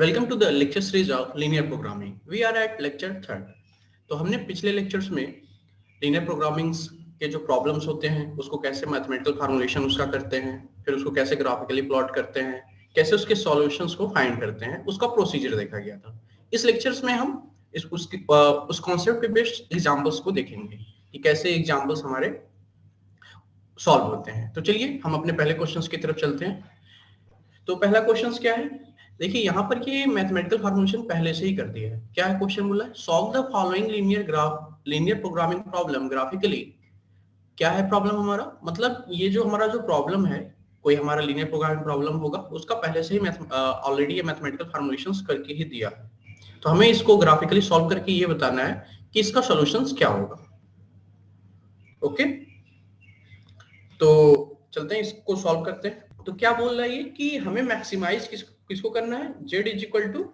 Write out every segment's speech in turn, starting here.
Welcome to the lecture series of linear programming. We are at lecture third. तो हमने पिछले lectures में linear programming के जो प्रॉब्लम्स होते हैं उसको कैसे मैथमेटिकल फार्मूलेशन उसका करते हैं, फिर उसको कैसे ग्राफिकली प्लॉट करते हैं, कैसे उसके सॉल्यूशंस को फाइंड करते हैं, उसका प्रोसीजर देखा गया था। इस लेक्चर्स में हम उस कॉन्सेप्ट पे बेस्ड एग्जाम्पल्स को देखेंगे कि कैसे एग्जाम्पल्स हमारे सॉल्व होते हैं। तो चलिए हम अपने पहले क्वेश्चंस की तरफ चलते हैं। तो पहला क्वेश्चन क्या है, देखिए यहाँ पर ये मैथमेटिकल फॉर्मूलेशन पहले से ही कर दिया है। क्या है क्वेश्चन, बोला है solve the following linear programming problem graphically. क्या है प्रॉब्लम हमारा, मतलब ये जो हमारा जो प्रॉब्लम है, कोई हमारा लीनियर प्रोग्रामिंग प्रॉब्लम होगा उसका पहले से ही ऑलरेडी ये मैथमेटिकल फॉर्मूलेशंस करके ही दिया है। तो हमें इसको ग्राफिकली सॉल्व करके ये बताना है कि इसका सॉल्यूशंस क्या होगा। ओके, तो चलते हैं इसको सॉल्व करते हैं। तो क्या बोल रहा है ये कि हमें मैक्सिमाइज किसको करना है, z is equal to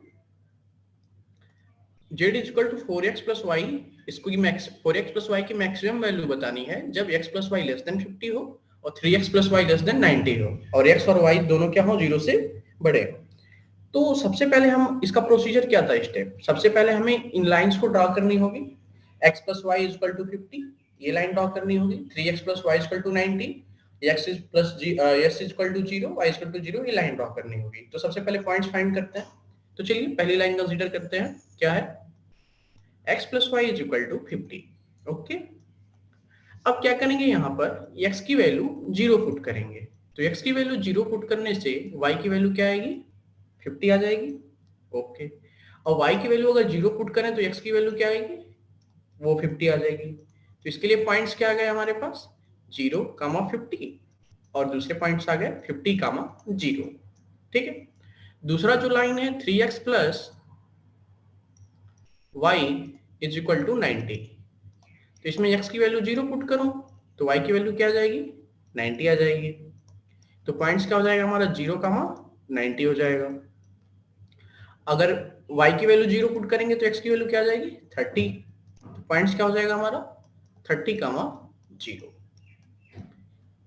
4x plus y. इसको 4x प्लस वाई की मैक्सिमम वैल्यू बतानी है जब x plus y less than 50 हो और 3x plus y less then 90 हो और x और y दोनों क्या हो, 0 से बड़े हो। तो सबसे पहले हम इसका प्रोसीजर क्या था, स्टेप सबसे पहले हमें इन लाइंस को ड्रॉ करनी होगी। x plus y is equal to 50 ये लाइन ड्रॉ करनी होगी। 3x plus y is equal to 90, x is equal to 0, y is equal to 0 ये लाइन ड्रॉ करनी होगी। तो सबसे पहले पॉइंट्स फाइंड करते हैं। तो चलिए पहली लाइन कंसीडर करते हैं, क्या है x plus y is equal to 50। Okay, अब क्या करेंगे, यहाँ पर x की वैल्यू 0 पुट करेंगे। तो x की वैल्यू 0 पुट करने से y की वैल्यू क्या आएगी, 50 आ जाएगी। ओके, और y की वैल्यू अगर 0 पुट करें तो x की वैल्यू क्या आएगी, वो 50 आ जाएगी। तो इसके लिए पॉइंट्स क्या आ गए हमारे पास, 0, 50 और दूसरे पॉइंट्स आ गए 50, 0। ठीक है, दूसरा जो लाइन है 3x plus y is equal to 90। तो इसमें x की वैल्यू 0 पुट करूं तो y की वैल्यू क्या आ जाएगी, 90 आ जाएगी। तो पॉइंट्स क्या हो जाएगा हमारा, 0, 90 हो जाएगा। अगर y की वैल्यू 0 पुट करेंगे तो x की वैल्यू क्या आ जाएगी, 30। तो पॉइंट्स क्या हो जाएगा हमारा, 30, 0।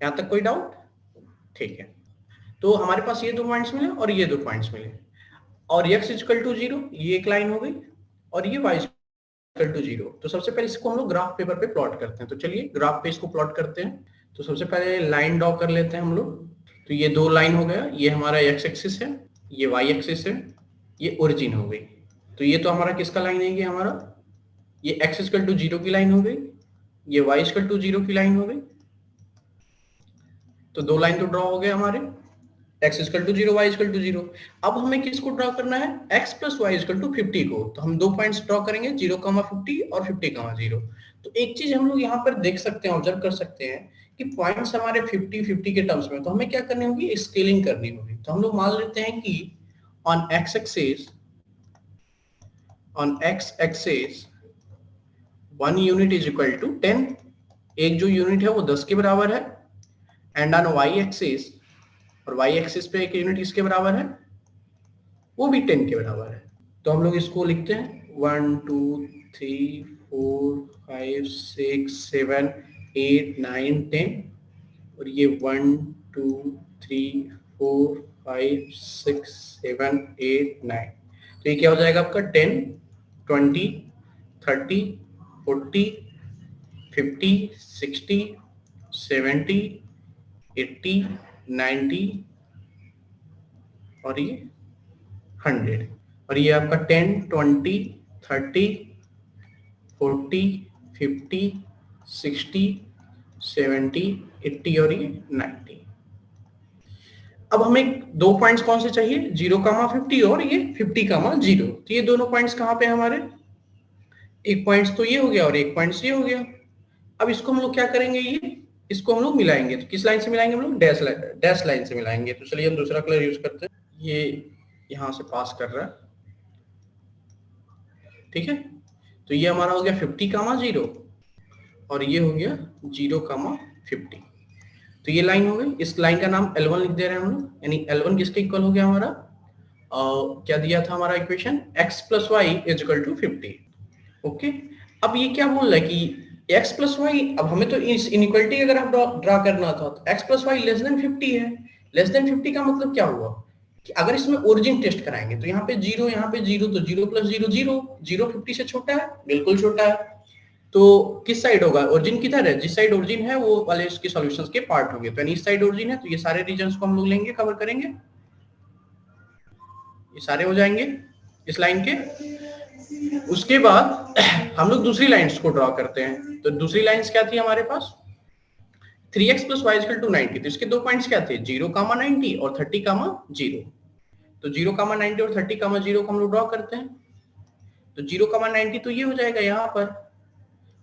यहां तक कोई डाउट? ठीक है, तो हमारे पास ये दो पॉइंट्स मिले और ये दो पॉइंट्स मिले और x इक्वल टू 0 ये एक लाइन हो गई और ये y इक्वल टू 0। तो सबसे पहले इसको हम लोग ग्राफ पेपर पे प्लॉट करते हैं। तो चलिए ग्राफ पे इसको प्लॉट करते हैं। तो सबसे पहले लाइन ड्रॉ कर लेते हैं हम लोग। तो ये दो लाइन हो गया, ये हमारा x एक्सिस है, ये y एक्सिस है, ये ओरिजिन हो गई। तो ये तो हमारा किसका लाइन है, ये हमारा ये x इक्वल टू 0 की लाइन हो गई, ये y इक्वल टू 0 की लाइन हो गई। तो दो लाइन तो ड्रॉ हो गए हमारे, x equal to 0, y equal to 0। अब हमें किसको ड्रॉ करना है, x plus y equal to 50 को। तो हम दो पॉइंट्स ड्रॉ करेंगे, 0, 50 और 50, 0। तो एक चीज हम लोग यहाँ पर देख सकते हैं, ऑब्जर्व कर सकते हैं कि पॉइंट्स हमारे 50, 50 के टर्म्स में। तो हमें क्या करनी होगी, स्केलिंग करनी होगी। तो हम लोग मान लेते हैं कि on x axis 1 unit is equal to 10, एक जो यूनिट है वो 10 के बराबर है। एंड ऑन y एक्सिस, और y एक्सिस पे एक यूनिट इसके बराबर है, वो भी 10 के बराबर है। तो हम लोग इसको लिखते हैं 1, 2, 3, 4, 5, 6, 7, 8, 9, 10 और ये 1, 2, 3, 4, 5, 6, 7, 8, 9। तो ये क्या हो जाएगा आपका 10, 20, 30, 40, 50, 60, 70, 80, 90 और ये 100। और ये आपका 10, 20, 30, 40, 50, 60, 70, 80 और ये 90। अब हमें दो पॉइंट्स कौन से चाहिए, 0, 50 और ये 50, 0। तो ये दोनों पॉइंट्स कहाँ पे हमारे, एक पॉइंट्स तो ये हो गया और एक पॉइंट्स ये हो गया। अब इसको हम लोग क्या करेंगे, ये इसको हम लोग मिलाएंगे। तो किस लाइन से मिलाएंगे हम लोग, डैश लाइन से मिलाएंगे। तो चलिए हम दूसरा कलर यूज करते हैं, ये यहां से पास कर रहा है। ठीक है, तो ये हमारा हो गया 50, 0 और ये हो गया 0, 50। तो ये लाइन हो गई, इस लाइन का नाम L1 लिख दे रहे हैं हम लोग। यानी L1 किसके इक्वल हो गया हमारा, क्या दिया था हमारा equation, x plus y is equal to 50। Okay, अब ये क्या बोल रहा है कि x प्लस वाई, अब हमें तो इस इनइक्वालिटी अगर हम ड्रा करना था तो x plus y less than 50 है। लेस देन 50 का मतलब क्या हुआ कि अगर इसमें ओरिजिन टेस्ट कराएंगे तो यहाँ पे 0, यहाँ पे 0, तो 0 + 0 0, 0 50 से छोटा है, बिल्कुल छोटा है। तो किस साइड होगा, ओरिजिन किधर है, जिस साइड ओरिजिन है वो वाले इसके सॉल्यूशंस के पार्ट होंगे। तो इस साइड ओरिजिन है तो ये सारे रीजन्स को हम लोग लेंगे, कवर करेंगे, ये सारे हो जाएंगे इस लाइन के। उसके बाद हम लोग दूसरी लाइंस को ड्रॉ करते हैं। तो दूसरी लाइंस क्या थी हमारे पास, 3x + y = 90। तो इसके दो पॉइंट्स क्या थे, 0, 90 और 30, 0। तो 0, 90 और 30, 0 को हम लोग ड्रॉ करते हैं। तो 0, 90 तो ये हो जाएगा यहाँ पर,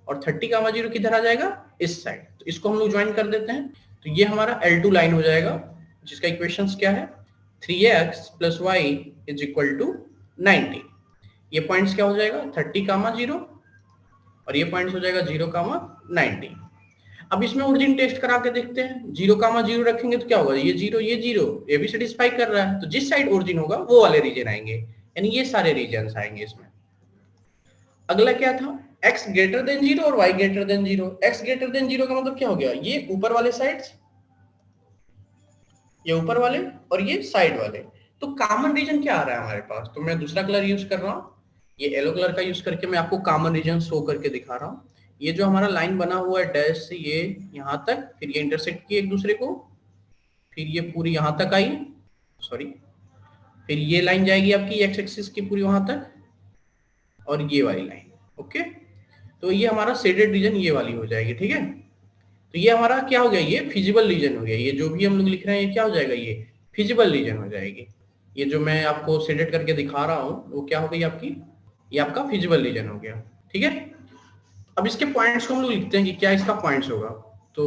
और 30, 0 किधर आ जाएगा, इस साइड। तो इसको हम लोग ज्वाइन कर देते हैं। तो ये हमारा L2 लाइन हो जाएगा, जिसका इक्वेशंस क्या है, 3x + y = 90। ये पॉइंट्स क्या हो जाएगा, 30, 0, और ये पॉइंट्स हो जाएगा 0, 90। अब इसमें ओरिजिन टेस्ट करा के देखते हैं। 0, 0 रखेंगे तो क्या होगा, ये 0, ये 0, ये भी सेटिस्फाई कर रहा है। तो जिस साइड ओरिजिन होगा वो वाले रीजन आएंगे, यानी ये सारे रीजन्स आएंगे इसमें। अगला क्या था, x > 0 और y > 0। x > 0 का मतलब क्या हो गया, ये ऊपर वाले साइड्स, ये ऊपर वाले और ये साइड वाले। तो कॉमन रीजन क्या आ रहा है हमारे पास, तो मैं दूसरा कलर यूज कर रहा हूँ, ये येलो कलर का यूज करके मैं आपको कॉमन रीजन शो करके दिखा रहा हूँ। ये जो हमारा लाइन बना हुआ है डैश से ये यहाँ तक, फिर ये इंटरसेक्ट किए एक दूसरे को, फिर ये पूरी यहाँ तक आई, सॉरी, फिर ये लाइन जाएगी आपकी x एक्सिस की पूरी वहां तक, और ये वाली लाइन, ओके। तो ये हमारा शेडेड रीजन ये वाली हो जाएगी, ठीक है। तो ये हमारा क्या हो गया, ये फिजिबल रीजन हो गया। ये जो भी हम लोग लिख रहे हैं ये क्या हो जाएगा, ये फिजिबल रीजन हो जाएगी। ये जो मैं आपको शेडेड करके दिखा रहा हूँ वो क्या हो गई आपकी, ये आपका फिजिबल रीजन हो गया, ठीक है। अब इसके पॉइंट्स को हम लोग लिखते हैं कि क्या इसका पॉइंट्स होगा। तो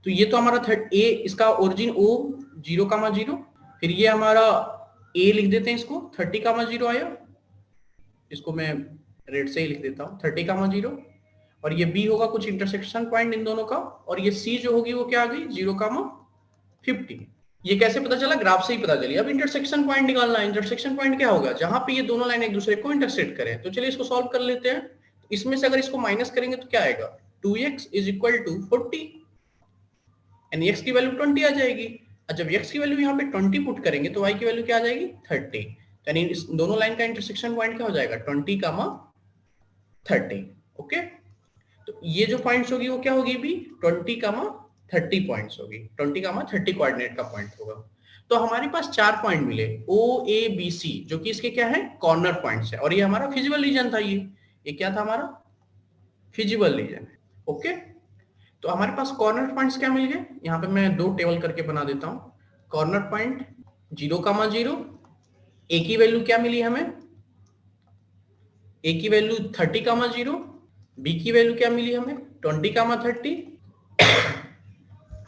ये तो हमारा ए, इसका ओरिजिन O 0, 0, फिर ये हमारा A लिख देते हैं, इसको 30, 0 आया, इसको मैं रेड से ही लिख देता हूँ 30, 0, और ये B होगा कुछ इंटरसेक्शन पॉइंट इन दोनों का, और ये C जो होगी वो क्या आ गई 0, 50। ये कैसे पता चला, ग्राफ से ही पता चली। अब इंटरसेक्शन पॉइंट निकालना है। इंटरसेक्शन पॉइंट क्या होगा, जहां पे ये दोनों लाइन एक दूसरे को इंटरसेक्ट करें। तो चलिए इसको सॉल्व कर लेते हैं। इसमें से अगर इसको माइनस करेंगे तो क्या आएगा, 2x = 40, यानी x की वैल्यू 20 आ जाएगी। और जब x की वैल्यू यहाँ पे 20 पुट करेंगे तो y की वैल्यू क्या आ जाएगी 30। यानी इस दोनों लाइन का इंटरसेक्शन पॉइंट क्या हो जाएगा 20, 30, ओके। तो ये जो पॉइंट्स होगी वो क्या होगी भी 20, 30 पॉइंट्स होगी, 20, 30 कोऑर्डिनेट का पॉइंट होगा। तो हमारे पास 4 पॉइंट मिले O, A, B, C, जो कि इसके क्या है कॉर्नर पॉइंट्स है, और ये हमारा फिजिबल रीजन था। ये क्या था हमारा फिजिबल रीजन, ओके। तो हमारे पास कॉर्नर पॉइंट्स क्या मिल गए, यहाँ पे मैं 2 टेबल करके बना देता हूँ। कॉर्नर पॉइंट 0, 0, A की वैल्यू क्या मिली हमें, A की वैल्यू 30, 0, B की वैल्यू क्या मिली हमें 20, 30,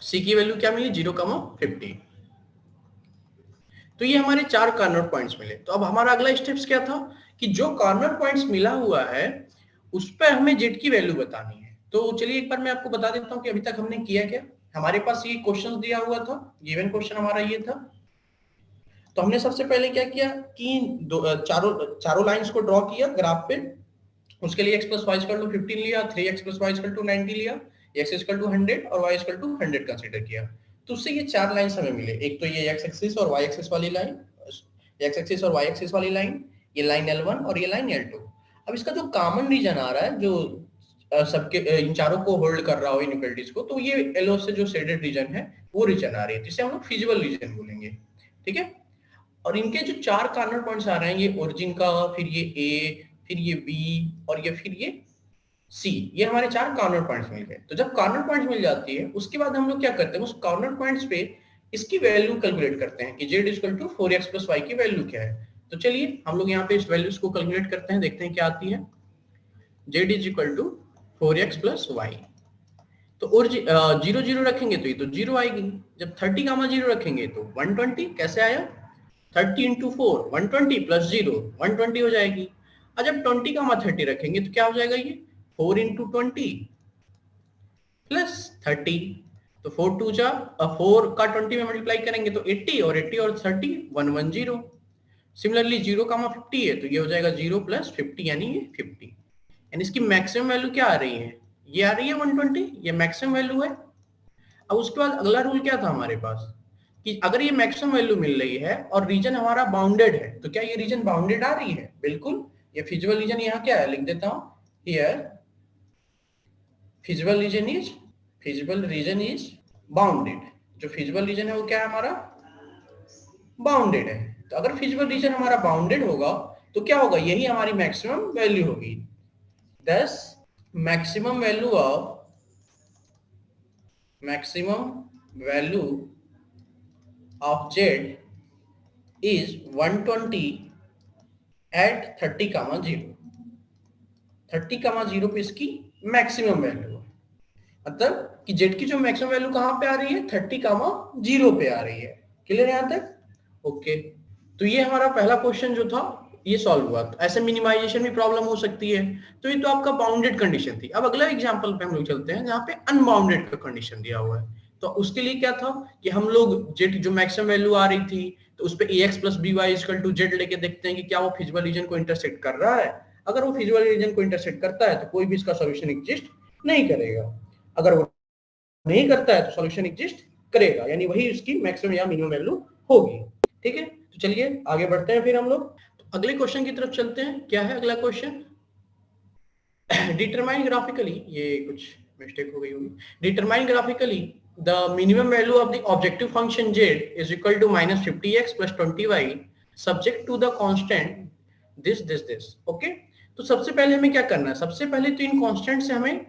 C की वैल्यू क्या मिली 0, 50। तो ये हमारे 4 कॉर्नर पॉइंट्स मिले। तो अब हमारा अगला स्टेप्स क्या था कि जो कॉर्नर पॉइंट्स मिला हुआ है उस पर हमें जेड की वैल्यू बतानी है। तो चलिए एक बार मैं आपको बता देता हूँ कि अभी तक हमने किया क्या। हमारे पास ये क्वेश्चन दिया हुआ था, गिवन क्वेश्चन हमारा ये था। तो हमने सबसे पहले क्या किया कि चारों लाइंस को ड्रॉ किया ग्राफ पे। उसके लिए x + y = 15 लिया, 3x + y = 90 लिया, x = 100 और y = 100 कंसीडर किया। तो उससे ये 4 लाइंस हमें मिले। एक तो ये x एक्सिस और y एक्सिस वाली लाइन, x एक्सिस और y एक्सिस वाली लाइन, ये लाइन L1 और ये लाइन L2। अब इसका जो कॉमन रीजन आ रहा है, जो सबके इन चारों को होल्ड कर रहा हो इनइक्वालिटीज को, तो ये येलो से जो शेडेड रीजन है वो रीजन आ रही है, जिसे हम लोग फिजिबल रीजन बोलेंगे, ठीक है। और इनके जो 4 कॉर्नर पॉइंट्स आ रहे हैं, ये ओरिजिन का, फिर ये A, फिर ये B और ये फिर ये C, ये हमारे 4 कॉर्नर पॉइंट्स मिल गए। तो जब कॉर्नर पॉइंट्स मिल जाती है उसके बाद हम लोग क्या करते हैं, उस कॉर्नर पॉइंट्स पे इसकी वैल्यू कैलकुलेट करते हैं कि z = 4x + y की वैल्यू क्या है। तो चलिए हम लोग यहाँ पे इस वैल्यूज को कैलकुलेट करते हैं, देखते हैं क्या आती है। z = 4x + y। तो और 0, 0 रखेंगे तो ये तो 0 आएगी। जब 30, 0 रखेंगे तो 120 कैसे आया, 30 × 4 120 + 0 120 हो जाएगी। और जब 20, 30 रखेंगे तो क्या हो जाएगा, ये 4 × 20 + 30। तो 4 2 जा 4 का 20 में मल्टीप्लाई करेंगे तो 80 और 30 110। सिमिलरली 0, 50 है तो ये हो जाएगा 0 + 50 यानी ये 50। यानी इसकी मैक्सिमम वैल्यू क्या आ रही है, ये आ रही है 120, ये मैक्सिमम वैल्यू है। अब उसके बाद अगला रूल क्या था हमारे पास कि अगर ये मैक्सिमम वैल्यू मिल रही है और रीजन हमारा बाउंडेड है, तो क्या ये रीजन बाउंडेड आ रही है? बिल्कुल। ये फिजिबल रीजन यहाँ क्या है, लिख देता हूं here, feasible region is bounded. जो फिजिबल रीजन है वो क्या है हमारा, बाउंडेड है। तो अगर फिजिबल रीजन हमारा बाउंडेड होगा तो क्या होगा, यही हमारी मैक्सिमम वैल्यू होगी। दस maximum value of z is 120 at 30,0। 30,0 पे इसकी मैक्सिमम वैल्यू, मतलब कि z की जो मैक्सिमम वैल्यू कहां पे आ रही है, 30,0 पे आ रही है। क्लियर है यहां तक? ओके। तो ये हमारा पहला क्वेश्चन जो था ये सॉल्व हुआ। तो ऐसे मिनिमाइजेशन में प्रॉब्लम हो सकती है। तो ये तो आपका बाउंडेड कंडीशन थी। अब अगला एग्जांपल पे हम लोग चलते हैं जहां पे अनबाउंडेड का कंडीशन दिया हुआ है। तो उसके लिए क्या था कि हम लोग जेड जो मैक्सिमम वैल्यू आ रही थी तो उस पे ax + by = z लेके देखते हैं कि क्या वो फिजिबल रीजन को इंटरसेक्ट कर रहा है। अगर वो फिजिबल रीजन को इंटरसेक्ट करता है तो कोई भी इसका सॉल्यूशन एग्जिस्ट नहीं करेगा। अगर वो नहीं करता है तो सॉल्यूशन एग्जिस्ट करेगा, यानी वही उसकी मैक्सिमम या मिनिमम वैल्यू होगी। ठीक है, तो चलिए आगे बढ़ते हैं फिर हम लोग। तो अगले क्वेश्चन की तरफ चलते हैं। क्या है अगला क्वेश्चन? डिटरमाइन ग्राफिकली, ये कुछ मिस्टेक हो गई होगी। Determine graphically the minimum value of the objective function z = -50x + 20y subject to the constant this. Okay, तो सबसे पहले हमें क्या करना है, सबसे पहले तो इन कांस्टेंट से हमें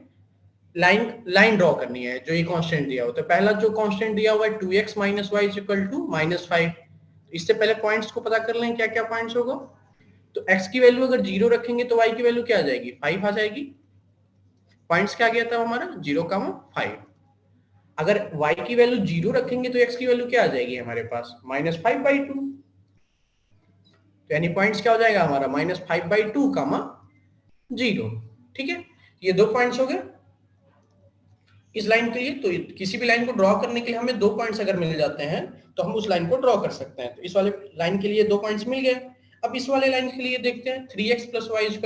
लाइन ड्रॉ करनी है जो ये कांस्टेंट दिया हुआ है। तो पहला जो कांस्टेंट दिया हुआ है 2x - y = -5। इससे पहले पॉइंट्स को पता कर लें क्या क्या पॉइंट्स होगा। तो x की वैल्यू अगर 0 रखेंगे तो y की वैल्यू क्या आ जाएगी, 5 आ जाएगी। पॉइंट्स क्या गया था हमारा 0, 5। अगर y की वैल्यू 0 रखेंगे तो x की वैल्यू क्या आ जाएगी हमारे पास, -5/2। तो यानी पॉइंट्स क्या हो जाएगा हमारा, -5/2, 0। ठीक है, ये दो पॉइंट्स हो गए इस लाइन के लिए। तो किसी भी लाइन को ड्रॉ करने के लिए हमें 2 पॉइंट्स अगर मिल जाते हैं तो हम उस लाइन को ड्रॉ कर सकते हैं। तो इस वाले लाइन के लिए 2 पॉइंट्स मिल गए। अब इस वाले लाइन के लिए देखते हैं 3x + y =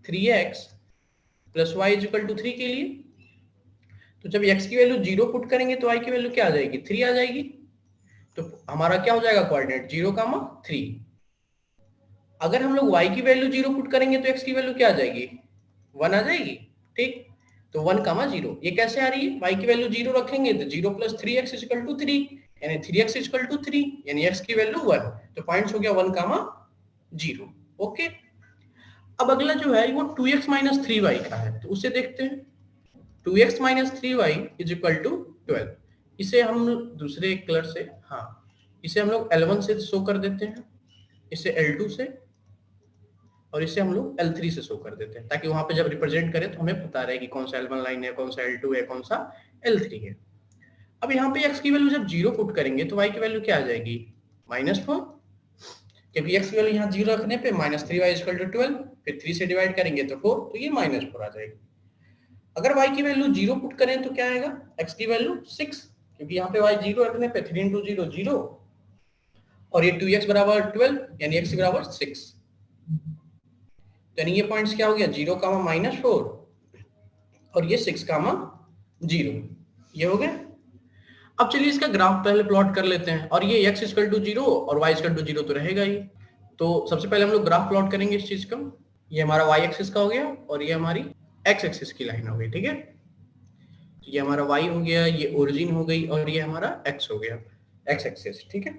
3x + y = 3 के लिए। तो जब x की वैल्यू 0 पुट करेंगे तो y की वैल्यू क्या आ जाएगी, 3 आ जाएगी। तो हमारा क्या हो जाएगा कोऑर्डिनेट 0, 3। अगर हम लोग y की वैल्यू 0 पुट करेंगे तो x की वैल्यू क्या आ जाएगी, 1 आ जाएगी। ठीक, तो 1, 0। ये कैसे आ रही है, y की वैल्यू 0 रखेंगे तो 0 + 3x = 3, यानी 3x = 3, यानी x की वैल्यू 1। तो पॉइंट्स हो गया 1, 0। ओके, अब अगला जो है वो 2x - 3y का है। तो उसे देखते हैं। 2x - 3y = 12। इसे हम दूसरे कलर से, हाँ, इसे हम लोग L1 से शो कर देते हैं, इसे L2 से, और इसे हम लोग L3 से शो कर देते हैं ताकि वहां पे जब रिप्रेजेंट करें तो हमें पता रहे कि कौन सा L1 लाइन है, कौन सा L2 है, कौन सा L3 है। अब यहाँ पे x की वैल्यू जब 0 पुट करेंगे तो y की वैल्यू क्या आ जाएगी, -4, क्योंकि x की वैल्यू यहाँ 0 रखने पे -3y = 12, फिर 3 से डिवाइड करेंगे तो 4, तो ये -4 आ जाएगी। अगर y की वैल्यू 0 पुट करें तो क्या आएगा, x की वैल्यू 6, क्योंकि यहाँ पे y 0 रखने पे 3 × 0 0, और ये 2x = 12, यानी x = 6। यानी ये पॉइंट्स क्या हो गया, 0, -4, और ये 6, 0, ये हो गया। अब चलिए इसका ग्राफ पहले प्लॉट कर लेते हैं। और ये x = 0 और y = 0 तो रहेगा ही। तो सबसे पहले हम लोग ग्राफ प्लॉट करेंगे इस चीज का। ये हमारा y एक्सिस का हो गया और ये हमारी x एक्सिस की लाइन हो गई। ठीक है, तो ये हमारा y हो गया, ये ओरिजिन हो गई, और ये हमारा x हो गया, x एक्सिस। ठीक है,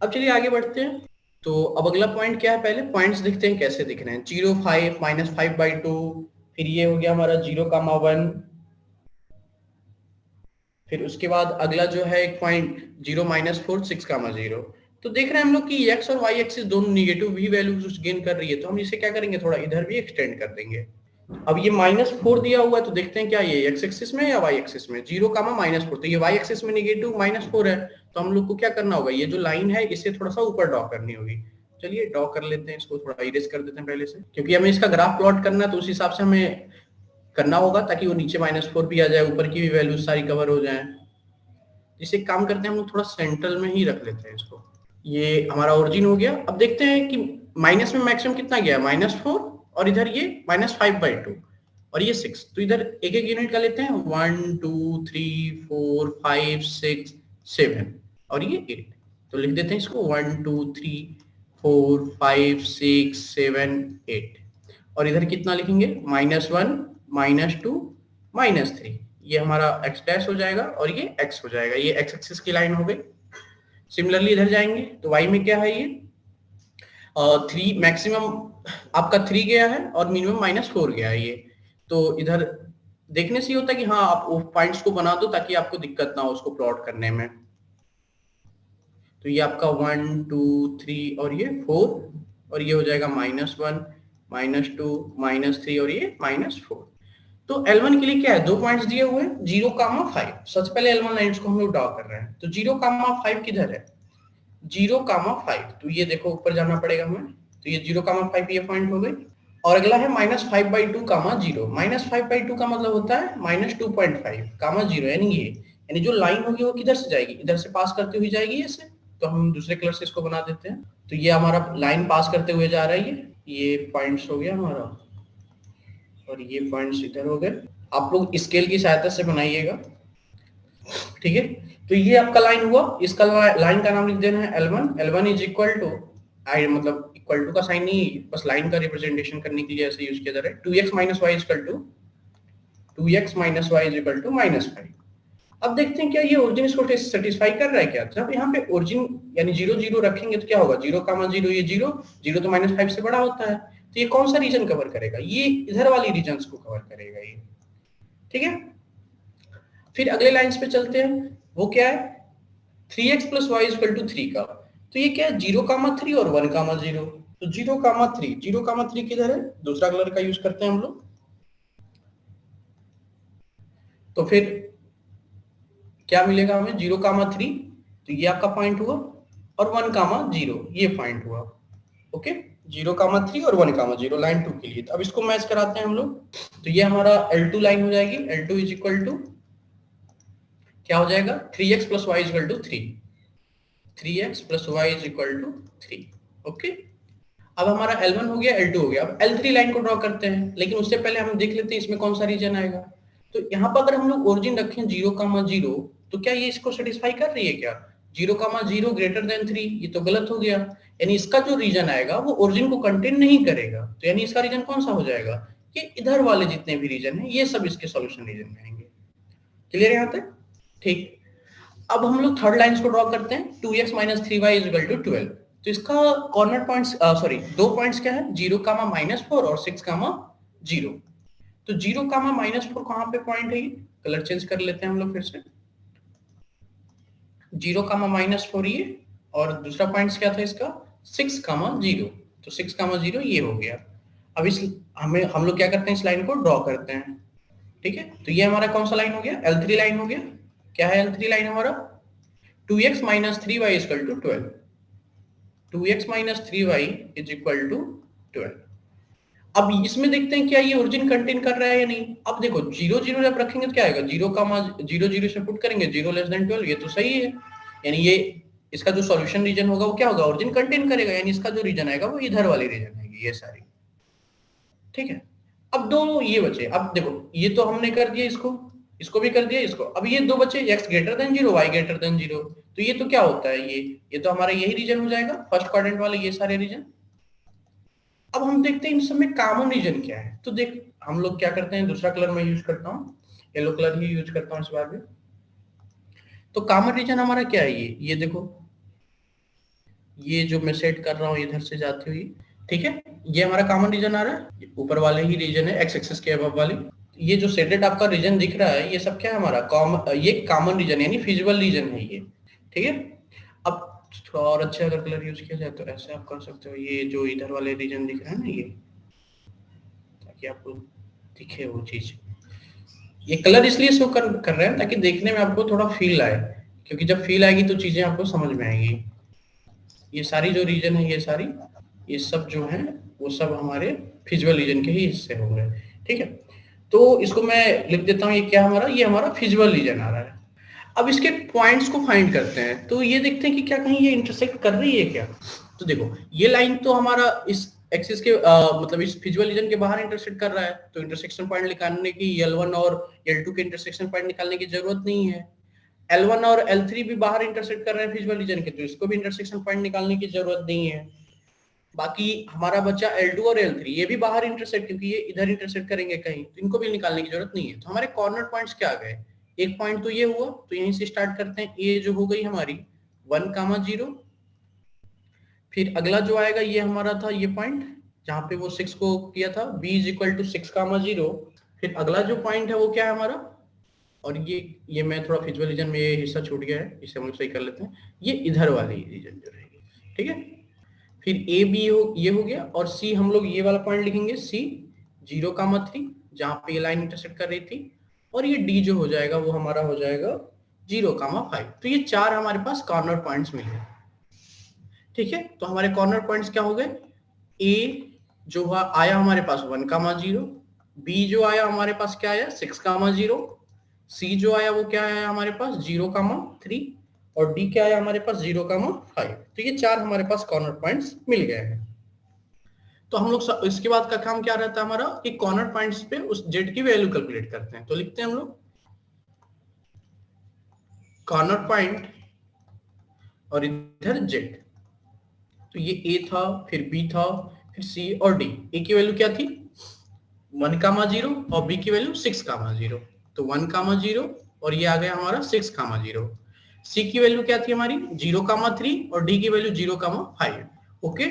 अब चलिए आगे बढ़ते हैं। तो अब अगला पॉइंट क्या है, पहले पॉइंट्स दिखते हैं कैसे दिख रहे हैं। 0, 5, -5/2, फिर ये हो गया हमारा 0, 1, फिर उसके बाद अगला जो है एक पॉइंट 0, -4, 6, 0। तो देख रहे हैं हम लोग कि x और y एक्सिस दोनों निगेटिव भी वैल्यूज गेन कर रही है। तो हम इसे क्या करेंगे, थोड़ा इधर भी एक्सटेंड कर देंगे। अब ये -4 दिया हुआ है तो देखते हैं क्या ये x एक्सिस में या y एक्सिस में, 0, -4, तो ये y एक्सिस में निगेटिव -4 है। तो हम लोग को क्या करना होगा, ये जो लाइन है इसे थोड़ा सा ऊपर ड्रॉ करनी होगी। चलिए ड्रॉ कर लेते हैं, इसको थोड़ा इरेज कर देते हैं पहले से, क्योंकि हमें इसका ग्राफ प्लॉट करना है तो उस हिसाब से हमें करना होगा ताकि वो नीचे -4 भी आ जाए, ऊपर की भी वैल्यूज सारी कवर हो जाए। इसे काम करते हैं हम लोग थोड़ा सेंट्रल में ही रख लेते हैं इसको। ये हमारा ओरिजिन हो गया। अब देखते हैं कि माइनस में मैक्सिमम कितना गया, -4, और इधर ये -5/2, और ये 6। तो इधर एक एक यूनिट का लेते हैं, 1, 2, 3, 4, 5, 6, 7। और ये 8। तो लिख देते हैं इसको 1 2 3 4 5 6 7 8। और इधर कितना लिखेंगे, -1 -2 -3। ये हमारा x डैश हो जाएगा और ये x हो जाएगा, ये x एक्सिस की लाइन हो गई। सिमिलरली इधर जाएंगे तो y में क्या है, ये 3 मैक्सिमम आपका 3 गया है और मिनिमम -4 गया है ये। तो इधर देखने से ही होता है कि हाँ आप वो पॉइंट्स को बना दो ताकि आपको दिक्कत ना हो उसको प्लॉट करने में। तो ये आपका 1 2 3 और ये 4 और ये हो जाएगा -1 -2 -3 और ये -4। तो L1 के लिए क्या है, 2 पॉइंट्स दिए हुए हैं 0, 5। सबसे पहले L1 लाइंस को हम लोग ड्रॉ कर रहे हैं। तो 0, 5 किधर है, 0, 5। तो ये देखो ऊपर जाना पड़ेगा हमें। तो ये 0, 5 ये पॉइंट हो गई। और अगला है -5/2, 0। -5/2 का मतलब होता है -2.5, 0, यानी जो लाइन होगी वो किधर से जाएगी, इधर से पास करते हुए जाएगी ऐसे। तो हम दूसरे कलर से इसको बना देते हैं। तो ये हमारा लाइन पास करते हुए जा रहा है, ये पॉइंट्स हो गया हमारा और ये पॉइंट्स इधर हो गए। आप लोग स्केल की सहायता से बनाइएगा, ठीक है। तो ये आपका लाइन हुआ, इसका लाइन का नाम लिख देना है L1। L1 is equal to मतलब इक्वल टू का साइन नहीं, बस लाइन का रिप्रेजेंटेशन करने के लिए ऐसे यूज किया जा रहा है। 2x - y equal to 2x - y is equal to -5। अब देखते हैं क्या ये ओरिजिन इसको सेटिस्फाई कर रहा है क्या। जब यहाँ पे ओरिजिन यानी 0 0 रखेंगे तो क्या होगा, 0, 0, ये 0 तो -5 से बड़ा होता है। तो ये कौन सा रीजन कवर करेगा, ये इधर वाली रीजन्स को कवर करेगा ये, ठीक है। फिर अगले लाइंस पे चलते हैं, वो क्या है 3x + y = 3 का। तो ये क्या है 0, 3 और 1, 0। तो 0, 3 किधर है, दूसरा कलर का यूज करते हैं हम लोग। तो फिर क्या मिलेगा हमें 0, 3। तो ये आपका पॉइंट हुआ और 1, 0 ये पॉइंट हुआ। ओके 0, 3 और 1, 0 लाइन 2 के लिए। तो अब इसको मैच कराते हैं हम लोग। तो ये हमारा L2 लाइन हो जाएगी। L2 इज इक्वल टू क्या हो जाएगा 3x + y = 3। 3x + y = 3। Okay अब हमारा L1 हो गया, L2 हो गया। अब L3 लाइन को ड्रॉ करते हैं, लेकिन उससे पहले हम देख लेते हैं इसमें कौन सा रीजन आएगा। तो यहाँ पर अगर हम लोग ओरिजिन रखें 0, 0, तो क्या ये इसको सेटिस्फाई कर रही है क्या, 0, 0 ग्रेटर देन 3, ये तो गलत हो गया। यानी इसका जो रीजन आएगा वो ओरिजिन को कंटेन नहीं करेगा। तो यानी इसका रीजन कौन सा हो जाएगा, ये इधर वाले जितने भी रीजन है ये सब इसके सॉल्यूशन रीजन में आएंगे। क्लियर यहाँ तक, ठीक। अब हम लोग थर्ड लाइंस को ड्रॉ करते हैं। 2x - 3y = 12। तो इसका कॉर्नर पॉइंट्स दो पॉइंट्स क्या है 0, -4 और 6, 0। तो 0, -4 कहां पे पॉइंट है, ये कलर चेंज कर लेते हैं हम लोग फिर से। 0, -4 ये, और दूसरा पॉइंट्स क्या था इसका 6, 0। तो 6, 0 ये हो गया। अब इस हम लोग क्या करते हैं, इस लाइन को ड्रॉ करते हैं, ठीक है। तो ये हमारा कौन सा लाइन हो गया, L3 लाइन हो गया। क्या है L3 लाइन हमारा 2x - 3y = 12। 2x - 3y = 12। अब इसमें देखते हैं क्या ये ओरिजिन कंटेन कर रहा है या नहीं। अब देखो 0, 0 जब रखेंगे तो क्या आएगा 0, 0, 0 से पुट करेंगे 0 < 12, ये तो सही है। यानी ये इसका जो सॉल्यूशन रीजन होगा वो क्या होगा, ओरिजिन कंटेन करेगा। यानी इसका जो रीजन आएगा वो इधर वाली रीजन आएगी ये सारी, ठीक है। अब दो ये बचे। अब देखो ये तो हमने कर दिया, इसको भी कर दिया इसको। अब ये दो बचे x greater than 0, y greater then 0। तो ये तो क्या होता है, ये तो हमारा यही रीजन हो जाएगा, फर्स्ट क्वाड्रेंट वाले ये सारे रीजन। अब हम देखते हैं इन सब में कॉमन रीजन क्या है। तो देख हम लोग क्या करते हैं, दूसरा कलर मैं यूज करता हूँ, येलो कलर ही यूज करता हूँ इस बार भी। तो कॉमन रीजन हमारा क्या है, ये देखो, ये जो मैं सेट कर रहा हूँ इधर से जाती हुई, ठीक है। ये हमारा कॉमन रीजन आ रहा है, ऊपर वाले ही रीजन है एक्स एक्सिस के अबव वाली। ये जो सेटेड आपका रीजन दिख रहा है ये सब क्या है हमारा ये कॉमन रीजन यानी फिजिबल रीजन है ये, ठीक है। अब थोड़ा और अच्छा अगर कलर यूज किया जाए तो ऐसे आप कर सकते हो, ये जो इधर वाले रीजन दिख रहा है ना ये, ताकि आपको दिखे वो चीज। ये कलर इसलिए शो कर रहे हैं ताकि देखने में आपको थोड़ा फील आए, क्योंकि जब फील आएगी तो चीजें आपको समझ में आएगी। ये सारी जो रीजन है ये सब जो है वो सब हमारे फिजिबल रीजन के ही हिस्से होंगे, ठीक है। तो इसको मैं लिख देता हूँ, ये क्या हमारा, ये हमारा फिजिबल रीजन आ रहा है। अब इसके पॉइंट्स को फाइंड करते हैं। तो ये देखते हैं कि क्या कहीं ये इंटरसेक्ट कर रही है क्या। तो देखो ये लाइन तो हमारा इस एक्सिस के मतलब इस फिजिबल रीजन के बाहर इंटरसेक्ट कर रहा है। तो इंटरसेक्शन पॉइंट निकालने की L1 और L2 के इंटरसेक्शन पॉइंट निकालने की जरूरत नहीं है। L1 और L3 भी बाहर इंटरसेक्ट कर रहे हैं फिजिबल रीजन के, तो इसको भी इंटरसेक्शन पॉइंट निकालने की जरूरत नहीं है। बाकी हमारा बच्चा L2 और L3, ये भी बाहर इंटरसेक्ट, क्योंकि ये इधर इंटरसेक्ट करेंगे कहीं, तो इनको भी निकालने की जरूरत नहीं है। तो हमारे कॉर्नर पॉइंट्स क्या आ गए, एक पॉइंट तो ये हुआ, तो यहीं से स्टार्ट करते हैं। ये जो हो गई हमारी 1,0, फिर अगला जो आएगा ये हमारा था ये पॉइंट जहां पे वो 6 को किया था, b = 6,0। फिर अगला जो पॉइंट है वो क्या है हमारा, और ये मैं थोड़ा फिजिबल रीजन में ये हिस्सा छूट गया है, इसे हम लोग सही कर लेते हैं, ये इधर वाली रीजन जो रहेगी, ठीक है। फिर ए बी ये हो गया, और सी हम लोग ये वाला पॉइंट लिखेंगे, सी 0,3 जहां पे ये लाइन इंटरसेक्ट कर रही थी, और ये डी जो हो जाएगा वो हमारा हो जाएगा 0,5। तो ये 4 हमारे पास कॉर्नर पॉइंट्स मिल गए, ठीक है। तो हमारे कॉर्नर पॉइंट्स क्या हो गए, ए जो आया हमारे पास 1,0, बी जो आया हमारे पास क्या आया 6,0, सी जो आया वो क्या आया हमारे पास 0,3, और डी क्या आया हमारे पास 0,5। तो ये 4 हमारे पास कॉर्नर पॉइंट्स मिल गए हैं। तो हम लोग इसके बाद का काम क्या रहता है हमारा, कि कॉर्नर पॉइंट्स पे उस जेड की वैल्यू कैलकुलेट करते हैं। तो लिखते हैं हम लोग कॉर्नर पॉइंट और इधर जेड, तो ये ए था, फिर बी था, फिर सी और डी। ए की वैल्यू क्या थी 1,0 और बी की वैल्यू 6,0, तो 1,0 और ये आ गया हमारा 6,0। सी की वैल्यू क्या थी हमारी 0,3 और डी की वैल्यू 0,5। ओके,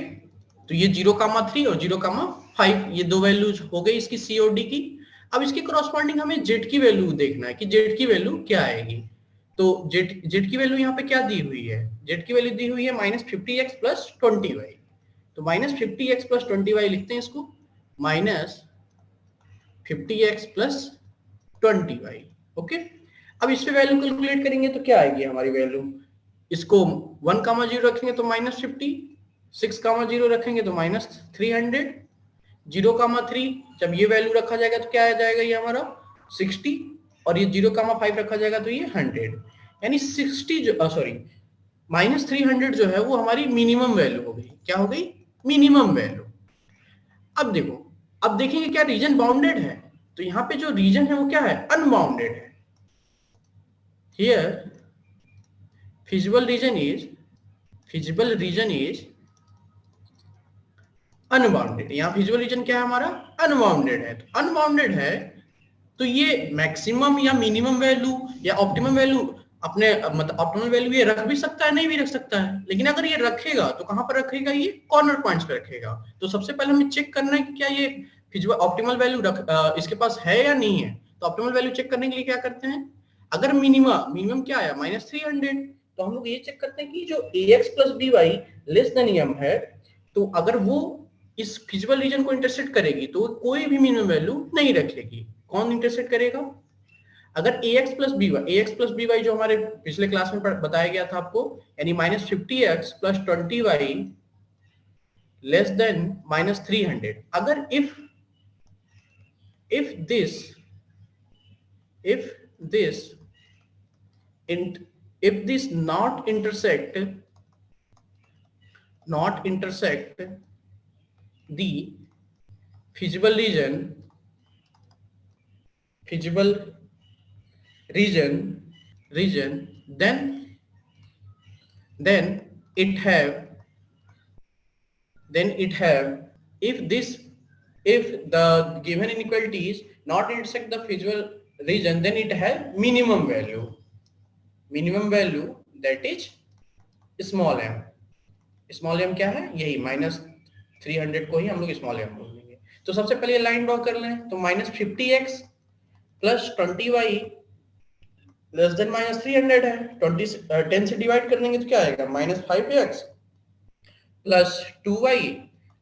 तो ये 0,3 और 0,5 ये दो वैल्यूज हो गई इसकी सी और डी की। अब इसकी क्रॉसपॉन्डिंग हमें जेड की वैल्यू देखना है कि जेड की वैल्यू क्या आएगी। तो जेड की वैल्यू यहाँ पे क्या दी हुई है, जेड की वैल्यू दी हुई है -50x + 20y। तो -50x + 20y लिखते हैं इसको, -50x + 20y। ओके, अब इस पे वैल्यू कैलकुलेट करेंगे तो क्या आएगी हमारी वैल्यू, इसको 1,0 रखेंगे तो -50, 6,0 रखेंगे तो -300, 0,3 जब ये वैल्यू रखा जाएगा तो क्या आ जाएगा ये हमारा 60, और ये 0,5 रखा जाएगा तो ये 100, यानी 60 जो -300 जो है वो हमारी मिनिमम वैल्यू हो गई। क्या हो गई, मिनिमम वैल्यू। अब देखो, अब देखेंगे क्या रीजन बाउंडेड है, तो यहाँ पे जो रीजन है वो क्या है, अनबाउंडेड है। Here feasible region is unbounded. यहाँ फिजिबल रीजन क्या है हमारा, अनबाउंडेड है। तो अनबाउंडेड है तो ये मैक्सिमम या मिनिमम वैल्यू या ऑप्टिमम वैल्यू अपने मतलब ऑप्टिमल वैल्यू ये रख भी सकता है, नहीं भी रख सकता है, लेकिन अगर ये रखेगा तो कहां पर रखेगा, ये कॉर्नर पॉइंट्स पे रखेगा। तो सबसे पहले हमें चेक करना है कि क्या ये फिजिबल ऑप्टिमल वैल्यू इसके पास है या नहीं है। तो ऑप्टिमल वैल्यू चेक करने के लिए क्या करते हैं, अगर मिनिमम क्या आया -300, तो हम लोग ये चेक करते हैं कि जो ax + by less than m है, तो अगर वो इस फिजिबल रीजन को इंटरसेक्ट करेगी तो कोई भी मिनिमम वैल्यू नहीं रखेगी। कौन इंटरसेक्ट करेगा, अगर ax + by जो हमारे पिछले क्लास में बताया गया था आपको, यानी -50x + 20y लेस देन -300, अगर if this not intersect the feasible region, then it have if the given inequality is not intersect the feasible region, then it have minimum value that is small m। Small m क्या है, यही -300 को ही हम लोग small m बोल देंगे। तो सबसे पहले लाइन ड्रॉ कर लें, तो -50x + 20y लेस देन -300 है, 10 से डिवाइड कर देंगे तो क्या आएगा, -5x + 2y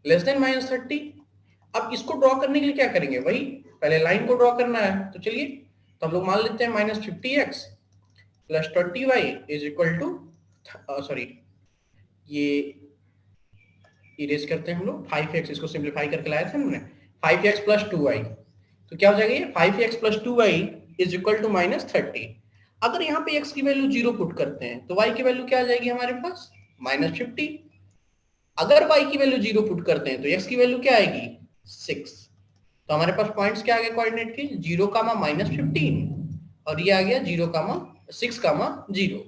लेस देन -30। अब इसको ड्रॉ करने के लिए क्या करेंगे, वही पहले लाइन को ड्रॉ करना है। तो चलिए, तो हम लोग मान लेते हैं -50x + 20y = ये इरेज करते हैं हम लोग, 5x इसको सिंपलीफाई करके लाए थे हमने, 5x + 2y, तो क्या हो जाएगा ये 5x + 2y = -30। अगर यहाँ पे x की वैल्यू 0 पुट करते हैं तो y की वैल्यू क्या आ जाएगी हमारे पास, -50। अगर y की वैल्यू 0 पुट करते हैं तो x की वैल्यू क्या आएगी, 6। तो हमारे पास पॉइंट्स क्या आ गए कोऑर्डिनेट के, 0, -15 और ये आ गया 0, 6,0,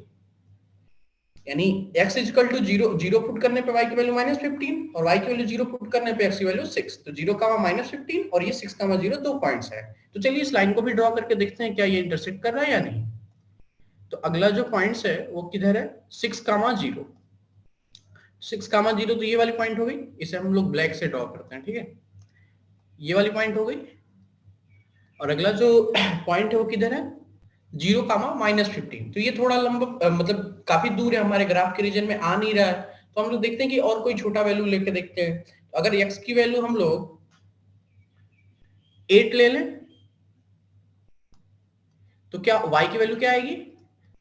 यानी x इक्वल टू 0 पुट करने पे y की वैल्यू -15 और y की वैल्यू 0 पुट करने पे x की वैल्यू 6, तो 0, -15 और ये 6,0 दो पॉइंट्स है। तो चलिए इस लाइन को भी ड्रॉ करके देखते हैं क्या ये इंटरसेक्ट कर रहा है या नहीं। तो अगला जो पॉइंट्स है वो किधर है, 6,0, 6,0 तो ये वाली पॉइंट हो गई, इसे हम लोग ब्लैक से ड्रॉ करते हैं, ठीक है, ये वाली पॉइंट हो गई। और अगला जो पॉइंट है वो किधर है, 0, -15, तो ये थोड़ा लंबा मतलब काफी दूर है, हमारे ग्राफ के रीजन में आ नहीं रहा है। तो हम लोग देखते हैं कि और कोई छोटा वैल्यू लेके देखते हैं। तो अगर x की वैल्यू हम लोग 8 ले लें तो क्या y की वैल्यू क्या आएगी,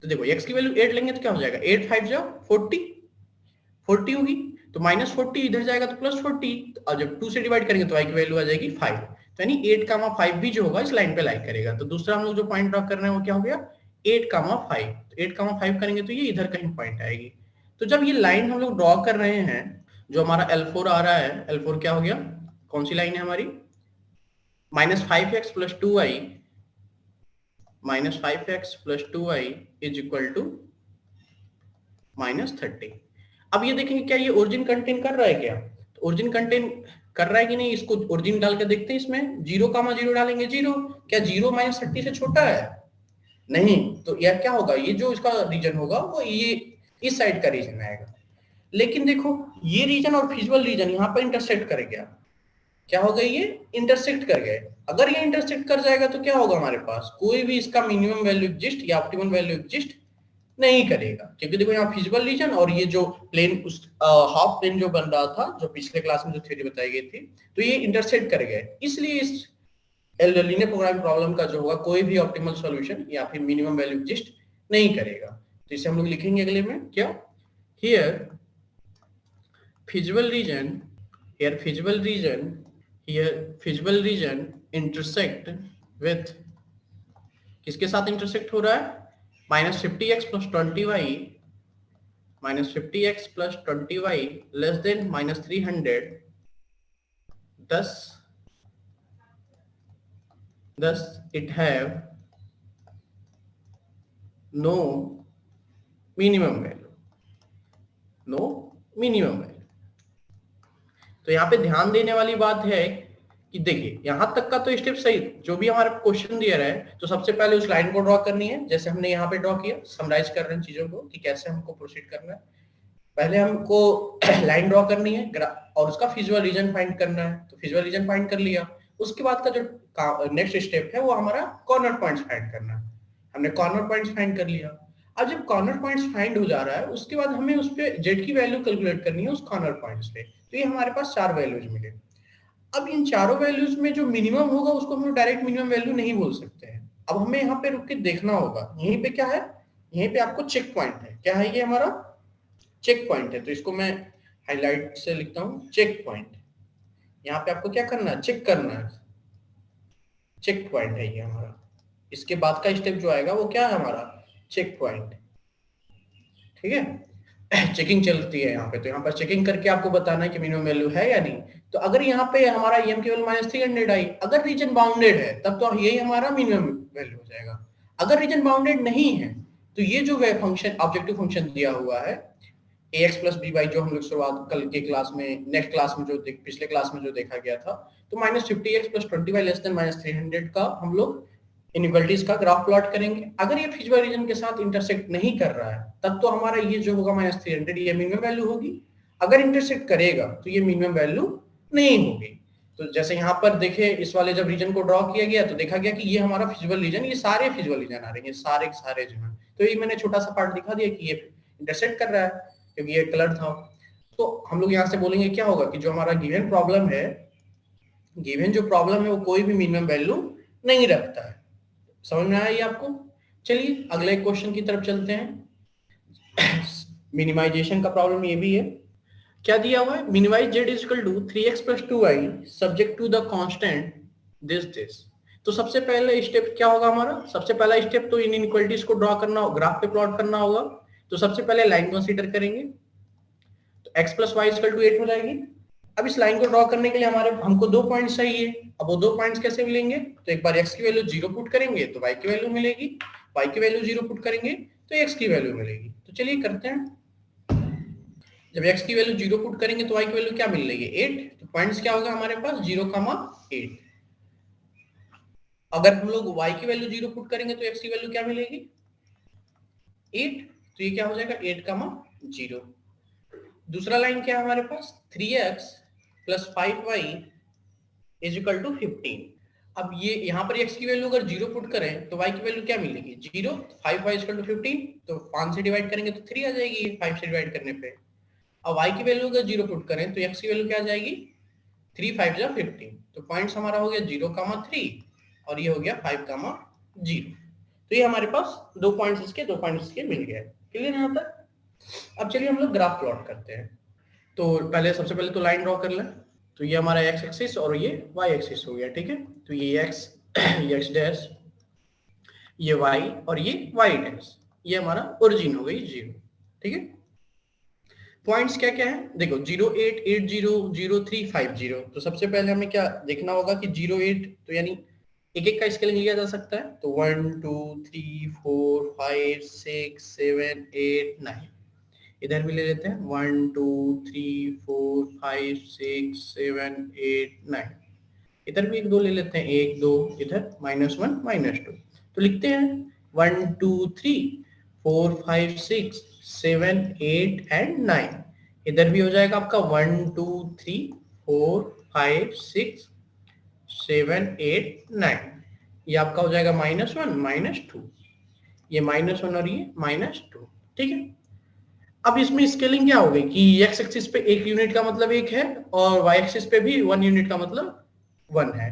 तो देखो x की वैल्यू 8 लेंगे तो क्या हो जाएगा, 8 5 जा 40 होगी, तो -40 इधर जाएगा तो +40, और जब 2 से डिवाइड करेंगे तो y की वैल्यू आ जाएगी 5, तो यानी 8,5 भी जो होगा इस लाइन पे लाई करेगा। तो दूसरा हम लोग जो पॉइंट ड्रॉ कर रहे हैं वो क्या हो गया, 8,5, तो 8,5 करेंगे तो ये इधर कहीं पॉइंट आएगी। तो जब ये लाइन हम लोग ड्रॉ कर रहे हैं, जो हमारा L4 आ रहा है, L4 क्या हो गया, कौन सी लाइन है हमारी, -5x + 2y, -5x + 2y is equal to -30। अब ये देखेंगे क्या ये ओरिजिन कंटेन कर रहा है क्या, तो ओरिजिन कंटेन कर रहा है कि नहीं, इसको ओरिजिन डाल के देखते हैं। इसमें 0,0 डालेंगे 0, क्या 0 -30 से छोटा है, नहीं, तो यह क्या होगा, ये जो इसका रीजन होगा वो ये इस साइड का रीजन आएगा। लेकिन देखो ये रीजन और फिजिबल रीजन यहाँ पर इंटरसेक्ट कर गया, क्या हो गया, ये इंटरसेक्ट कर गए। अगर ये इंटरसेक्ट कर जाएगा तो क्या होगा, हमारे पास कोई भी इसका मिनिमम वैल्यू एग्जिस्ट या ऑप्टिमम वैल्यू एग्जिस्ट नहीं करेगा, क्योंकि देखो यहाँ फिजिबल रीजन और ये जो प्लेन उस हाफ प्लेन जो बन रहा था, जो पिछले क्लास में जो थ्योरी बताई गई थी, तो ये इंटरसेक्ट कर गए। इसलिए इस लीनियर प्रोग्रामिंग प्रॉब्लम का जो होगा कोई भी ऑप्टिमल सॉल्यूशन या फिर मिनिमम वैल्यू एग्जिस्ट नहीं करेगा। तो इसे हम लोग लिखेंगे अगले में क्या, here feasible region, here feasible region, here feasible region intersect with, किसके साथ इंटरसेक्ट हो रहा है, -50x + 20y, -50x + 20y less than -300, thus it have no minimum value, no minimum value। तो यहाँ पे ध्यान देने वाली बात है कि देखिए यहां तक का तो स्टेप सही, जो भी हमारा क्वेश्चन दिया रहा है, तो सबसे पहले उस लाइन को ड्रॉ करनी है, जैसे हमने यहाँ पे ड्रॉ किया, समराइज कर रहे हैं चीजों को कि कैसे हमको प्रोसीड करना है। पहले हमको लाइन ड्रॉ करनी है और उसका फिजिबल रीजन फाइंड करना है, तो फिजिबल रीजन फाइंड कर लिया। उसके बाद का जो नेक्स्ट स्टेप है वो हमारा कॉर्नर पॉइंट्स फाइंड करना है। हमने कॉर्नर पॉइंट्स फाइंड कर लिया। अब जब कॉर्नर पॉइंट्स फाइंड हो जा रहा है, उसके बाद हमें उस पे जेड की वैल्यू कैलकुलेट करनी है उस कॉर्नर पॉइंट्स पे। तो ये हमारे पास 4 वैल्यूज मिले। अब इन चारों वैल्यूज में जो मिनिमम होगा उसको हम लोग डायरेक्ट मिनिमम वैल्यू नहीं बोल सकते हैं। अब हमें यहाँ पे रुक के देखना होगा, यहीं पे क्या है, यहीं पे आपको चेक पॉइंट है, क्या है ये हमारा चेक पॉइंट है। तो इसको मैं हाईलाइट से लिखता हूँ, चेक पॉइंट। यहाँ पे आपको क्या करना है, चेक करना है, चेक पॉइंट है ये हमारा। इसके बाद का स्टेप जो आएगा वो क्या है हमारा, चेक पॉइंट, ठीक है। चेकिंग चलती है यहाँ पे, तो यहाँ पर चेकिंग करके आपको बताना है कि मिनिमम वैल्यू है या नहीं। तो अगर यहाँ पे हमारा EM केवल -300 आई, अगर रीजन बाउंडेड है तब तो यही हमारा मिनिमम वैल्यू हो जाएगा। अगर रीजन बाउंडेड नहीं है तो ये जो फंक्शन ऑब्जेक्टिव फंक्शन दिया हुआ है ax + by, जो हम लोग शुरुआत कल के क्लास में, नेक्स्ट क्लास में जो पिछले क्लास में जो देखा गया था, तो -50x + 20y लेस देन -300 का हम लोग इनइक्वालिटीज का ग्राफ प्लॉट करेंगे। अगर ये फिजिबल रीजन के साथ इंटरसेक्ट नहीं कर रहा है तब तो हमारा ये जो होगा -300 ये मिनिमम वैल्यू होगी। अगर इंटरसेक्ट करेगा तो ये मिनिमम वैल्यू नहीं होगी। तो जैसे यहाँ पर देखे, इस वाले जब रीजन को ड्रॉ किया गया तो देखा गया कि ये हमारा फिजिबल रीजन, ये सारे फिजिबल रीजन आ रहे हैं, सारे के सारे जो है। तो ये मैंने छोटा सा पार्ट दिखा दिया कि ये इंटरसेक्ट कर रहा है क्योंकि ये कलर था। तो हम लोग यहाँ से बोलेंगे क्या होगा कि जो हमारा गिवन प्रॉब्लम है, गिवन जो प्रॉब्लम है वो कोई भी मिनिमम वैल्यू नहीं रखता है। समझ में आया ये आपको? चलिए अगले क्वेश्चन की तरफ चलते हैं। मिनिमाइजेशन का प्रॉब्लम ये भी है। क्या दिया हुआ है, minimize z = 3x + 2y subject to the constant this. तो सबसे पहले स्टेप क्या होगा हमारा, सबसे पहला स्टेप तो इन इनइक्वालिटीज को ड्रॉ करना, ग्राफ पे प्लॉट करना होगा। तो सबसे पहले लाइन कंसीडर करेंगे, तो x + y = 8 हो जाएगी। अब इस लाइन को ड्रॉ करने के लिए हमको 2 पॉइंट्स चाहिए। अब वो 2 पॉइंट्स कैसे मिलेंगे, तो एक बार x की वैल्यू 0 पुट करेंगे तो y की वैल्यू मिलेगी, y की वैल्यू 0 पुट करेंगे तो x की वैल्यू मिलेगी। तो चलिए करते हैं। जब x की वैल्यू 0 पुट करेंगे तो y की वैल्यू क्या मिल रही है 8। तो पॉइंट्स क्या होगा हमारे पास 0,8। अगर हम लोग y की वैल्यू 0 पुट करेंगे तो x की वैल्यू क्या मिलेगी 8। तो ये क्या हो जाएगा 8,0। दूसरा लाइन क्या है हमारे पास 3x plus 5y is equal to 15। अब ये यहाँ पर x की वैल्यू अगर 0 पुट करें तो y की वैल्यू क्या मिलेगी 0। 5y is equal to 15। तो 5 से डिवाइड करेंगे तो 3 आ जाएगी 5 से डिवाइड करने पे। अब y की वैल्यू अगर 0 पुट करें तो x की वैल्यू क्या आ जाएगी 3 5 जा 15। तो पॉइंट्स हमारा हो गया 0,3 और ये हो गया 5,0। तो ये हमारे पास 2 पॉइंट्स इसके मिल गए। क्लियर यहाँ तक। अब चलिए हम लोग ग्राफ प्लॉट करते हैं। तो सबसे पहले तो लाइन ड्रॉ कर लें। तो ये हमारा x एक्सिस और ये y एक्सिस हो गया। ठीक है, तो ये x ये x डैश, ये y और ये y डैश, ये हमारा ओरिजिन हो गई 0। ठीक है, पॉइंट्स क्या क्या है देखो 0 8 8 0 0 3 5 0। तो सबसे पहले हमें क्या देखना होगा कि 0 8 तो यानी एक एक का स्केलिंग लिया जा सकता है। तो 1 2 3 4 5 6 7 8 9 इधर भी ले लेते हैं 1 2 3 4 5 6 7 8 9 इधर भी 1 2 ले लेते हैं 1 2 इधर -1 -2। तो लिखते हैं 1 2 3 4 5 6 7 8 एंड 9। इधर भी हो जाएगा आपका 1 2 3 4 5 6 7 8 9। ये आपका हो जाएगा -1 -2। ये -1 और ये -2। ठीक है, अब इसमें स्केलिंग क्या हो गई कि x एक्सिस पे 1 यूनिट का मतलब 1 है और y एक्सिस पे भी 1 यूनिट का मतलब 1 है।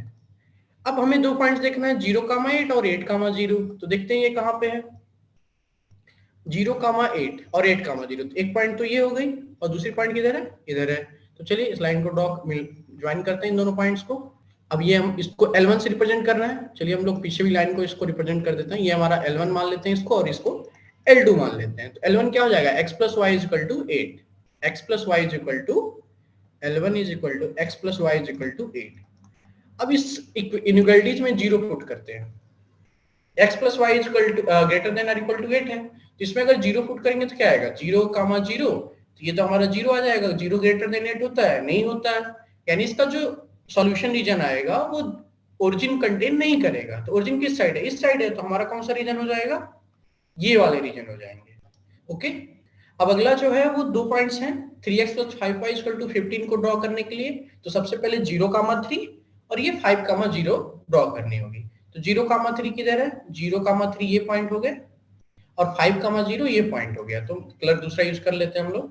अब हमें 2 पॉइंट्स देखना है 0,8 और 8,0। तो देखते हैं ये कहां पे है 0,8 और 8,0। तो एक पॉइंट तो ये हो गई और दूसरी पॉइंट किधर है इधर है। तो चलिए इस लाइन को ज्वाइन करते हैं इन दोनों पॉइंट्स को। अब ये हम इसको L1 से रिप्रेजेंट करना है। चलिए हम लोग पीछे भी लाइन को इसको रिप्रेजेंट कर देते हैं। ये हमारा L1 मान लेते हैं इसको और इसको L2 मान लेते हैं। तो L1 क्या हो जाएगा x plus y is equal to 8। x plus y is equal to L1 is equal to x plus y is equal to 8। अब इस इनइक्वालिटीज में 0 पुट करते हैं। x plus y is equal to greater than और equal to 8 है। तो इसमें अगर 0 पुट करेंगे तो क्या आएगा 0,0। तो ये तो हमारा 0 आ जाएगा। 0 ग्रेटर देन 8 होता है नहीं होता है, यानी इसका जो सॉल्यूशन रीजन आएगा वो ओरिजिन कंटेन नहीं करेगा। तो ओरिजिन किस साइड है इस साइड है। तो हमारा कौन सा रीजन हो जाएगा ये वाले रीजन हो जाएंगे। ओके, अब अगला जो है वो 2 पॉइंट्स हैं 3x plus 5y equal to 15 को ड्रॉ करने के लिए। तो सबसे पहले 0,3 और ये 5,0 ड्रॉ करनी होगी। तो 0,3 किधर है 0,3 ये पॉइंट हो गए और 5,0 ये पॉइंट हो गया। तो कलर दूसरा यूज कर लेते हैं हम लोग।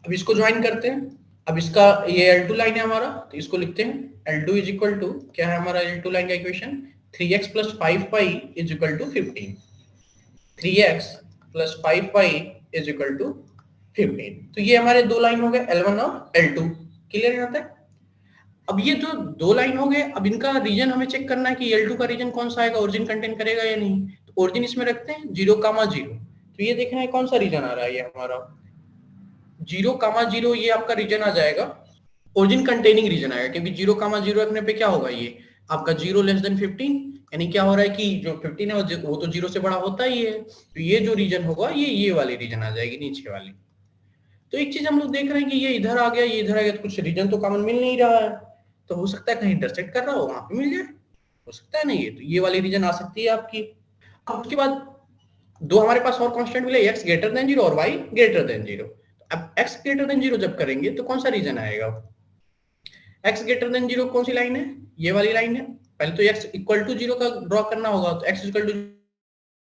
अब इसको ज्वाइन करते हैं। अब इसका ये L2 लाइन है हमारा, तो इसको लिखते हैं L2 इज इक्वल टू क्या है हमारा L2 लाइन का equation 3x plus 5y is equal to 15। 3x plus 5y is equal to 15। तो ये हमारे 2 लाइन हो गए L1 और L2। क्लियर यहाँ तक। अब ये जो 2 लाइन हो गए, अब इनका रीजन हमें चेक करना है कि L2 का रीजन कौन सा आएगा, ओरिजिन कंटेन करेगा या नहीं। तो ओरिजिन इसमें रखते हैं 0,0। तो ये देखना है कौन सा रीजन आ रहा है, ये हमारा 0,0 ये आपका रीजन आ जाएगा, ओरिजिन कंटेनिंग रीजन आएगा। क्योंकि 0,0 रखने पे क्या होगा ये आपका 0 लेस देन 15, यानी क्या हो रहा है कि जो 15 है वो तो 0 से बड़ा होता ही है। तो ये जो रीजन होगा ये वाली रीजन आ जाएगी नीचे वाली। तो एक चीज हम लोग देख रहे हैं कि ये इधर आ गया ये इधर आ गया, तो कुछ रीजन तो कॉमन मिल नहीं रहा है। तो हो सकता है कहीं इंटरसेक्ट कर रहा हो वहां पे मिल जाए, हो सकता है नहीं। है तो ये वाली रीजन आ सकती है आपकी। अब उसके बाद 2 हमारे पास और कांस्टेंट मिले x ग्रेटर देन 0 और y ग्रेटर देन 0। अब x ग्रेटर देन 0 जब करेंगे तो कौन सा रीजन आएगा x ग्रेटर देन 0 कौन सी लाइन है ये वाली लाइन है। पहले तो x इक्वल टू 0 का ड्रॉ करना होगा। तो x इक्वल टू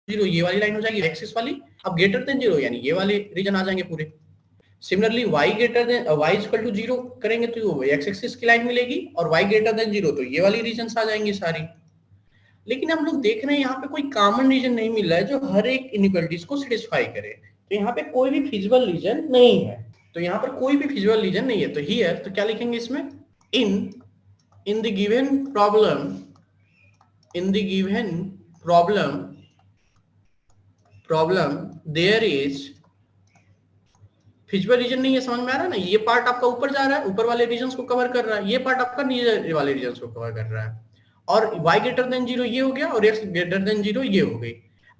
0 ये वाली लाइन हो जाएगी एक्सिस वाली। अब ग्रेटर देन 0 यानी ये वाले रीजन आ जाएंगे पूरे। Similarly y greater than y equal to 0 करेंगे तो x एक्सिस की लाइन मिलेगी और y ग्रेटर देन 0 तो ये वाली रीजन्स आ जाएंगी सारी। लेकिन हम लोग देख रहे हैं यहाँ पे कोई कॉमन रीजन नहीं मिल रहा है जो हर एक इनइक्वालिटीज को सेटिस्फाई करे। तो यहाँ पे कोई भी फिजिबल रीजन नहीं है। तो यहाँ पर कोई भी फिजिबल रीजन नहीं है। तो हियर तो क्या लिखेंगे इसमें in the given problem there is feasible region नहीं है। समझ में आ रहा है ना, ये पार्ट आपका ऊपर जा रहा है ऊपर वाले रीजन्स को कवर कर रहा है, ये पार्ट आपका नीचे वाले रीजन्स को कवर कर रहा है। और y ग्रेटर देन 0 ये हो गया और x ग्रेटर देन 0 ये हो गई।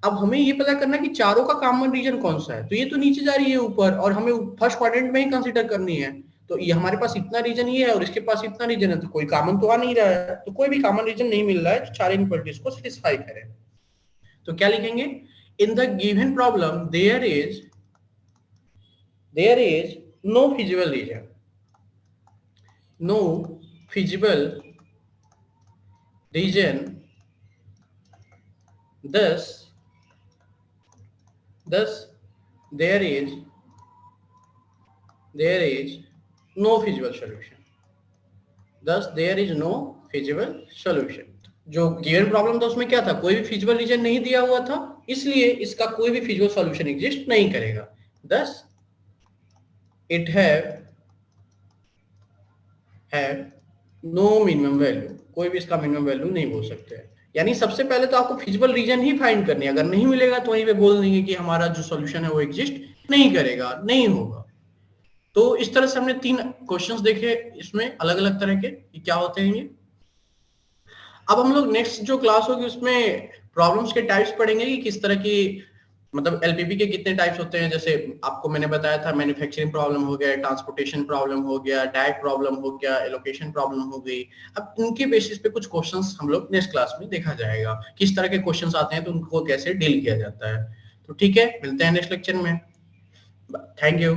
अब हमें ये पता करना है कि चारों का कॉमन रीजन कौन सा है। तो ये तो नीचे जा रही है ऊपर और हमें फर्स्ट क्वाड्रेंट में ही कंसीडर करनी है। तो ये हमारे पास इतना रीजन ये है और इसके पास इतना रीजन है, तो कोई कॉमन तो आ नहीं रहा है, तो कोई भी कॉमन रीजन नहीं मिल रहा है जो चार इनइक्वालिटीज को सेटिस्फाई करे। तो क्या लिखेंगे, in the given problem there is no feasible region, no feasible region, thus there is no feasible solution, thus there is no feasible solution। जो गिवन प्रॉब्लम था उसमें क्या था, कोई भी फिजिबल रीजन नहीं दिया हुआ था, इसलिए इसका कोई भी फिजिबल सॉल्यूशन एग्जिस्ट नहीं करेगा। thus it have no minimum value, कोई भी इसका मिनिमम वैल्यू नहीं बोल सकते। यानी सबसे पहले तो आपको फिजिबल रीजन ही फाइंड करनी है, अगर नहीं मिलेगा तो वहीं पे बोल देंगे कि हमारा जो सॉल्यूशन है वो एग्जिस्ट नहीं करेगा, नहीं होगा। तो इस तरह से हमने 3 क्वेश्चंस देखे इसमें अलग अलग तरह के कि क्या होते हैं ये। अब हम लोग नेक्स्ट जो क्लास होगी उसमें प्रॉब्लम्स के टाइप्स पढ़ेंगे कि किस तरह की, मतलब एलपीपी के कितने टाइप्स होते हैं। जैसे आपको मैंने बताया था, मैन्युफैक्चरिंग प्रॉब्लम हो गया, ट्रांसपोर्टेशन प्रॉब्लम हो गया, डाइट प्रॉब्लम हो गया, एलोकेशन प्रॉब्लम हो गई। अब इनके बेसिस पे कुछ क्वेश्चंस हम लोग नेक्स्ट क्लास में देखा जाएगा, किस तरह के क्वेश्चंस आते हैं तो उनको कैसे डील किया जाता है। तो ठीक है, मिलते हैं नेक्स्ट लेक्चर में। Thank you.